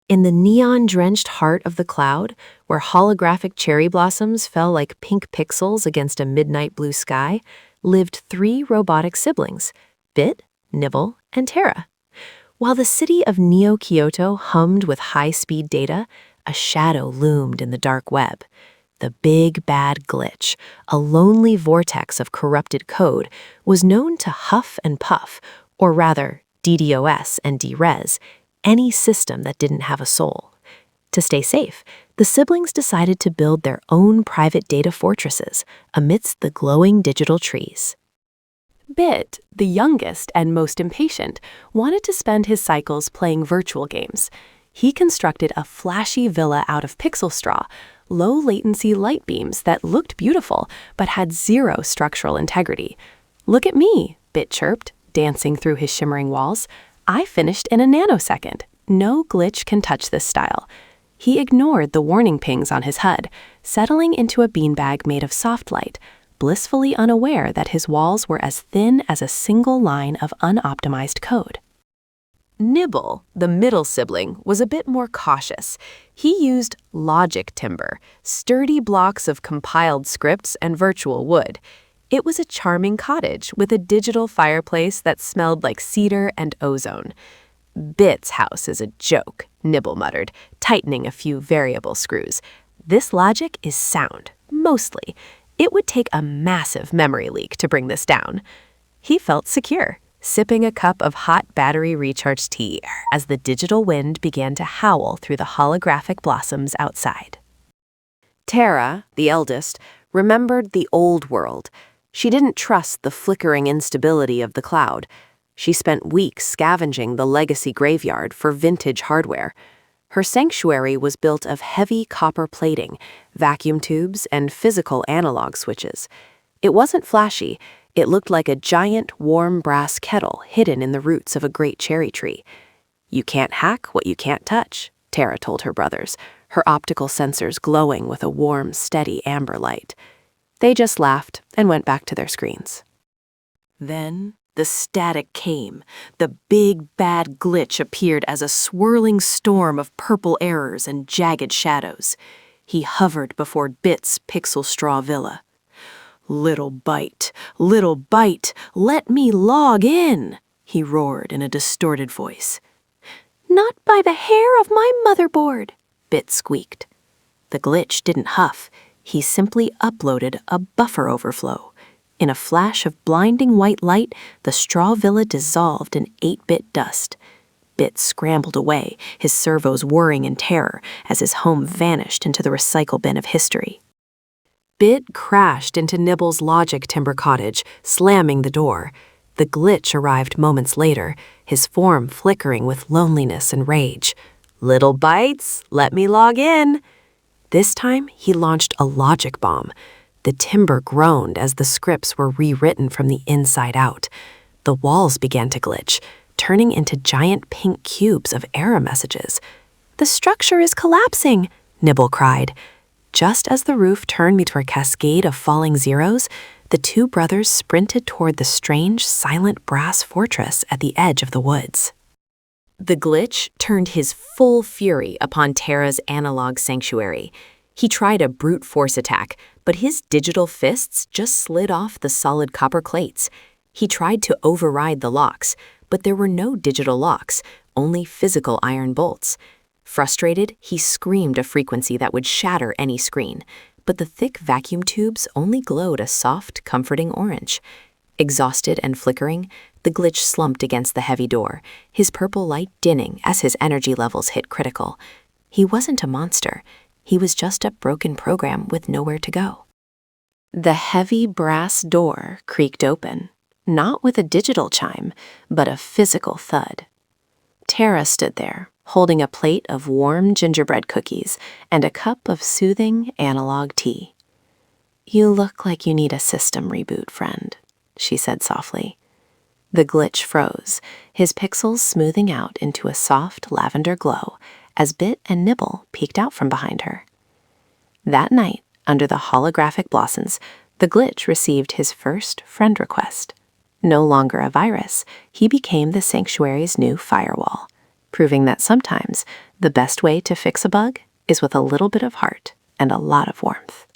In the neon-drenched heart of the cloud, where holographic cherry blossoms fell like pink pixels against a midnight blue sky, lived 3 robotic siblings, Bit, Nibble, and Terra. While the city of Neo-Kyoto hummed with high-speed data, a shadow loomed in the dark web. The Big Bad Glitch, a lonely vortex of corrupted code, was known to huff and puff, or rather, DDoS and DRes, any system that didn't have a soul. To stay safe, the siblings decided to build their own private data fortresses amidst the glowing digital trees. Bit, the youngest and most impatient, wanted to spend his cycles playing virtual games. He constructed a flashy villa out of pixel straw, low-latency light beams that looked beautiful but had 0 structural integrity. "Look at me," Bit chirped, dancing through his shimmering walls. "I finished in a nanosecond. No glitch can touch this style." He ignored the warning pings on his HUD, settling into a beanbag made of soft light, blissfully unaware that his walls were as thin as a single line of unoptimized code. Nibble, the middle sibling, was a bit more cautious. He used logic timber, sturdy blocks of compiled scripts and virtual wood. It was a charming cottage with a digital fireplace that smelled like cedar and ozone. "Bit's house is a joke," Nibble muttered, tightening a few variable screws. "This logic is sound, mostly. It would take a massive memory leak to bring this down." He felt secure, sipping a cup of hot battery-recharged tea as the digital wind began to howl through the holographic blossoms outside. Terra, the eldest, remembered the old world. She didn't trust the flickering instability of the cloud. She spent weeks scavenging the legacy graveyard for vintage hardware. Her sanctuary was built of heavy copper plating, vacuum tubes, and physical analog switches. It wasn't flashy. It looked like a giant, warm brass kettle hidden in the roots of a great cherry tree. "You can't hack what you can't touch," Terra told her brothers, her optical sensors glowing with a warm, steady amber light. They just laughed and went back to their screens. Then the static came. The Big Bad Glitch appeared as a swirling storm of purple errors and jagged shadows. He hovered before Bit's pixel straw villa. Little Byte, let me log in," he roared in a distorted voice. "Not by the hair of my motherboard," Bit squeaked. The glitch didn't huff. He simply uploaded a buffer overflow. In a flash of blinding white light, the straw villa dissolved in 8-bit dust. Bit scrambled away, his servos whirring in terror as his home vanished into the recycle bin of history. Bit crashed into Nibble's logic timber cottage, slamming the door. The glitch arrived moments later, his form flickering with loneliness and rage. "Little Bytes, let me log in." This time, he launched a logic bomb. The timber groaned as the scripts were rewritten from the inside out. The walls began to glitch, turning into giant pink cubes of error messages. "The structure is collapsing," Nibble cried. Just as the roof turned into a cascade of falling zeros, the 2 brothers sprinted toward the strange, silent brass fortress at the edge of the woods. The glitch turned his full fury upon Terra's analog sanctuary. He tried a brute force attack, but his digital fists just slid off the solid copper plates. He tried to override the locks, but there were no digital locks, only physical iron bolts. Frustrated, he screamed a frequency that would shatter any screen, but the thick vacuum tubes only glowed a soft, comforting orange. Exhausted and flickering, the glitch slumped against the heavy door, his purple light dinning as his energy levels hit critical. He wasn't a monster. He was just a broken program with nowhere to go. The heavy brass door creaked open, not with a digital chime, but a physical thud. Terra stood there, holding a plate of warm gingerbread cookies and a cup of soothing analog tea. "You look like you need a system reboot, friend," she said softly. The glitch froze, his pixels smoothing out into a soft lavender glow as Bit and Nibble peeked out from behind her. That night, under the holographic blossoms, the glitch received his first friend request. No longer a virus, he became the sanctuary's new firewall, proving that sometimes The best way to fix a bug is with a little bit of heart and a lot of warmth.